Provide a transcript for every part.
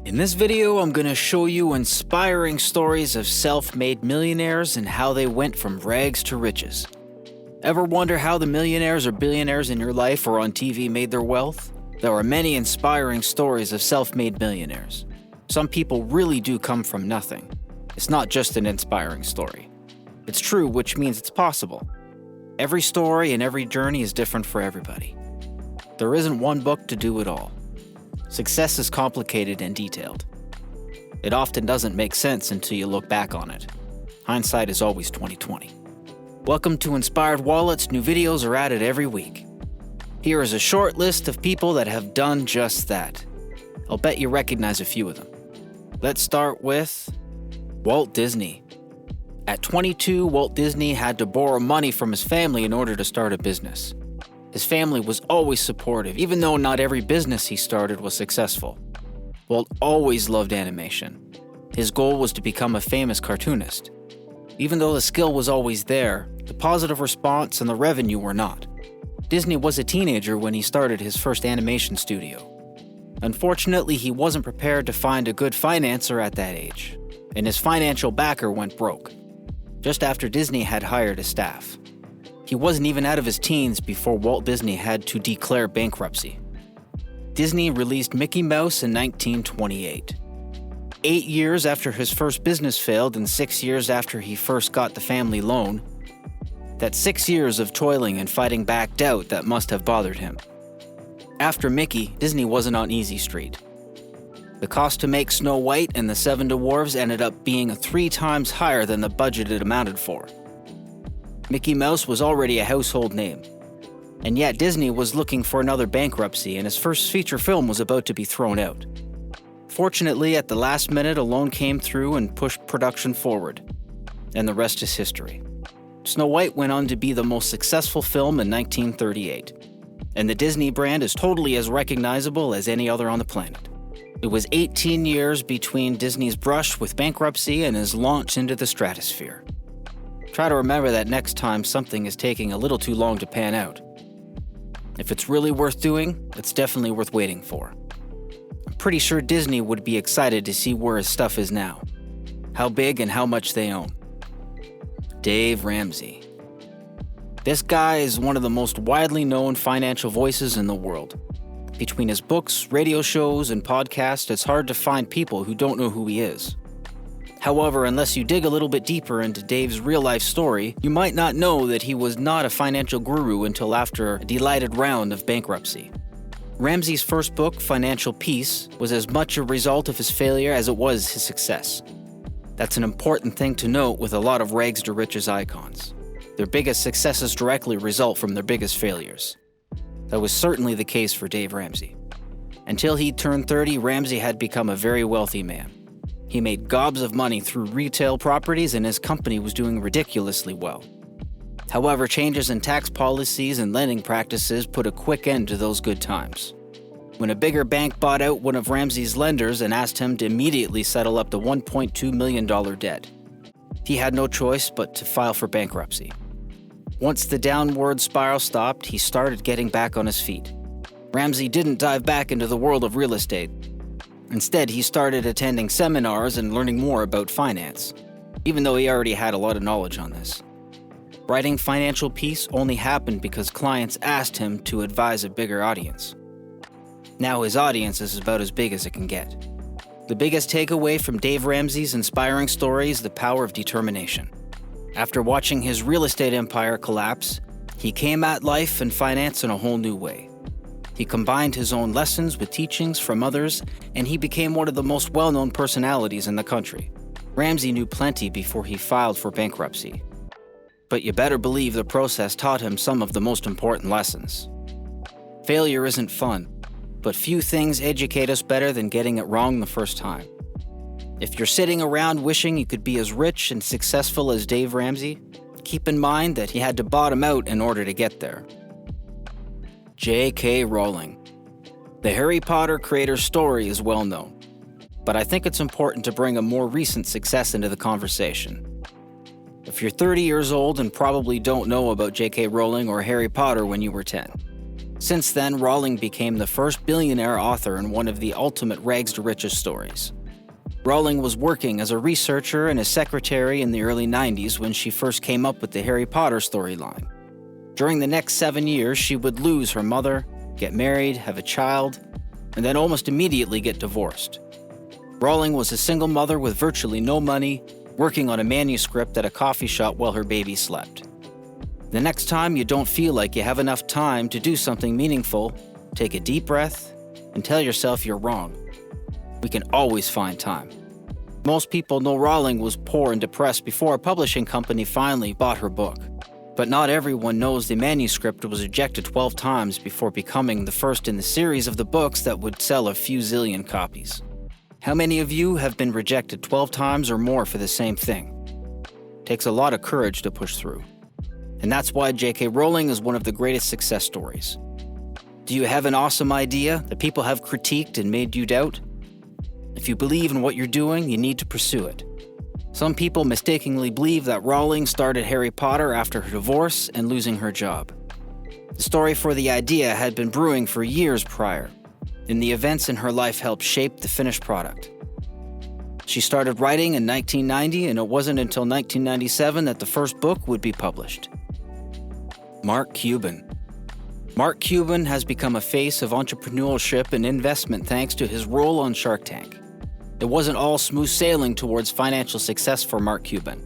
In this video, I'm going to show you inspiring stories of self-made millionaires and how they went from rags to riches. Ever wonder how the millionaires or billionaires in your life or on TV made their wealth? There are many inspiring stories of self-made millionaires. Some people really do come from nothing. It's not just an inspiring story. It's true, which means it's possible. Every story and every journey is different for everybody. There isn't one book to do it all. Success is complicated and detailed. It often doesn't make sense until you look back on it. Hindsight is always 20/20. Welcome to Inspired Wallets. New videos are added every week. Here is a short list of people that have done just that. I'll bet you recognize a few of them. Let's start with Walt Disney. At 22, Walt Disney had to borrow money from his family in order to start a business. His family was always supportive, even though not every business he started was successful. Walt always loved animation. His goal was to become a famous cartoonist. Even though the skill was always there, the positive response and the revenue were not. Disney was a teenager when he started his first animation studio. Unfortunately, he wasn't prepared to find a good financer at that age, and his financial backer went broke, just after Disney had hired a staff. He wasn't even out of his teens before Walt Disney had to declare bankruptcy. Disney released Mickey Mouse in 1928. 8 years after his first business failed and 6 years after he first got the family loan. That's 6 years of toiling and fighting back doubt that must have bothered him. After Mickey, Disney wasn't on easy street. The cost to make Snow White and the Seven Dwarfs ended up being 3 times higher than the budget it amounted for. Mickey Mouse was already a household name, and yet Disney was looking for another bankruptcy and his first feature film was about to be thrown out. Fortunately, at the last minute, a loan came through and pushed production forward, and the rest is history. Snow White went on to be the most successful film in 1938, and the Disney brand is totally as recognizable as any other on the planet. It was 18 years between Disney's brush with bankruptcy and his launch into the stratosphere. Try to remember that next time something is taking a little too long to pan out. If it's really worth doing, it's definitely worth waiting for. I'm pretty sure Disney would be excited to see where his stuff is now, how big and how much they own. Dave Ramsey. This guy is one of the most widely known financial voices in the world. Between his books, radio shows, and podcasts, it's hard to find people who don't know who he is. However, unless you dig a little bit deeper into Dave's real-life story, you might not know that he was not a financial guru until after a delighted round of bankruptcy. Ramsey's first book, Financial Peace, was as much a result of his failure as it was his success. That's an important thing to note with a lot of rags to riches icons. Their biggest successes directly result from their biggest failures. That was certainly the case for Dave Ramsey. Until he turned 30, Ramsey had become a very wealthy man. He made gobs of money through retail properties and his company was doing ridiculously well. However, changes in tax policies and lending practices put a quick end to those good times. When a bigger bank bought out one of Ramsey's lenders and asked him to immediately settle up the $1.2 million debt, he had no choice but to file for bankruptcy. Once the downward spiral stopped, he started getting back on his feet. Ramsey didn't dive back into the world of real estate. Instead, he started attending seminars and learning more about finance, even though he already had a lot of knowledge on this. Writing Financial Peace only happened because clients asked him to advise a bigger audience. Now his audience is about as big as it can get. The biggest takeaway from Dave Ramsey's inspiring story is the power of determination. After watching his real estate empire collapse, he came at life and finance in a whole new way. He combined his own lessons with teachings from others, and he became one of the most well-known personalities in the country. Ramsey knew plenty before he filed for bankruptcy. But you better believe the process taught him some of the most important lessons. Failure isn't fun, but few things educate us better than getting it wrong the first time. If you're sitting around wishing you could be as rich and successful as Dave Ramsey, keep in mind that he had to bottom out in order to get there. J.K. Rowling. The Harry Potter creator's story is well known, but I think it's important to bring a more recent success into the conversation. If you're 30 years old and probably don't know about J.K. Rowling or Harry Potter when you were 10, Since then, Rowling became the first billionaire author in one of the ultimate rags to riches stories. Rowling was working as a researcher and a secretary in the early 90s when she first came up with the Harry Potter storyline. During the next 7 years, she would lose her mother, get married, have a child, and then almost immediately get divorced. Rowling was a single mother with virtually no money, working on a manuscript at a coffee shop while her baby slept. The next time you don't feel like you have enough time to do something meaningful, take a deep breath and tell yourself you're wrong. We can always find time. Most people know Rowling was poor and depressed before a publishing company finally bought her book. But not everyone knows the manuscript was rejected 12 times before becoming the first in the series of the books that would sell a few zillion copies. How many of you have been rejected 12 times or more for the same thing? Takes a lot of courage to push through. And that's why J.K. Rowling is one of the greatest success stories. Do you have an awesome idea that people have critiqued and made you doubt? If you believe in what you're doing, you need to pursue it. Some people mistakenly believe that Rowling started Harry Potter after her divorce and losing her job. The story for the idea had been brewing for years prior, and the events in her life helped shape the finished product. She started writing in 1990, and it wasn't until 1997 that the first book would be published. Mark Cuban. Mark Cuban has become a face of entrepreneurship and investment thanks to his role on Shark Tank. It wasn't all smooth sailing towards financial success for Mark Cuban.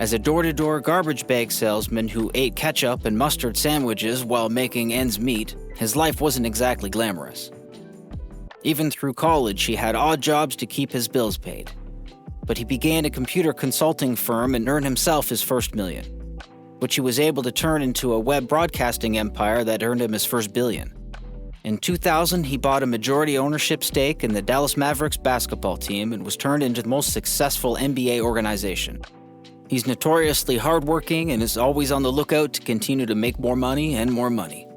As a door-to-door garbage bag salesman who ate ketchup and mustard sandwiches while making ends meet, his life wasn't exactly glamorous. Even through college, he had odd jobs to keep his bills paid. But he began a computer consulting firm and earned himself his first million, which he was able to turn into a web broadcasting empire that earned him his first billion. In 2000, he bought a majority ownership stake in the Dallas Mavericks basketball team and was turned into the most successful NBA organization. He's notoriously hardworking and is always on the lookout to continue to make more money and more money.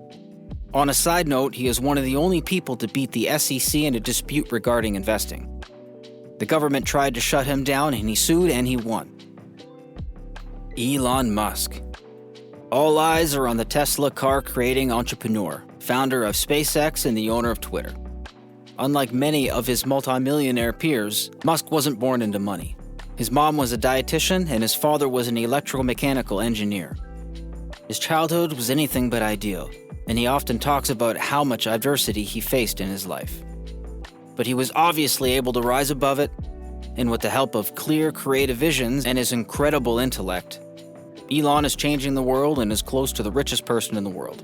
On a side note, he is one of the only people to beat the SEC in a dispute regarding investing. The government tried to shut him down and he sued and he won. Elon Musk. All eyes are on the Tesla car-creating entrepreneur, founder of SpaceX and the owner of Twitter. Unlike many of his multimillionaire peers, Musk wasn't born into money. His mom was a dietitian and his father was an electromechanical engineer. His childhood was anything but ideal, and he often talks about how much adversity he faced in his life. But he was obviously able to rise above it, and with the help of clear, creative visions and his incredible intellect, Elon is changing the world and is close to the richest person in the world,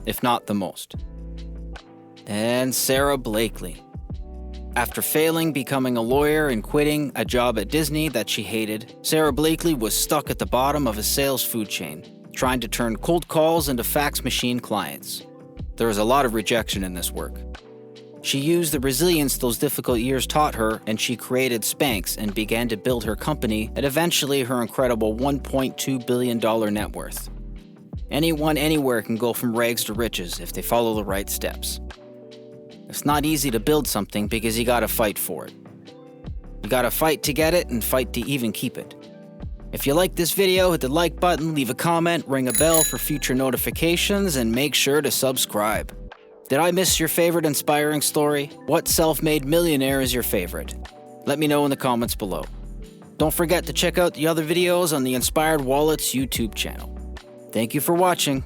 if not the most. And Sara Blakely. After failing becoming a lawyer and quitting a job at Disney that she hated, Sara Blakely was stuck at the bottom of a sales food chain, trying to turn cold calls into fax machine clients. There was a lot of rejection in this work. She used the resilience those difficult years taught her, and she created Spanx and began to build her company and eventually her incredible $1.2 billion net worth. Anyone anywhere can go from rags to riches if they follow the right steps. It's not easy to build something because you gotta fight for it. You gotta fight to get it and fight to even keep it. If you like this video, hit the like button, leave a comment, ring a bell for future notifications, and make sure to subscribe. Did I miss your favorite inspiring story? What self-made millionaire is your favorite? Let me know in the comments below. Don't forget to check out the other videos on the Inspired Wallets YouTube channel. Thank you for watching.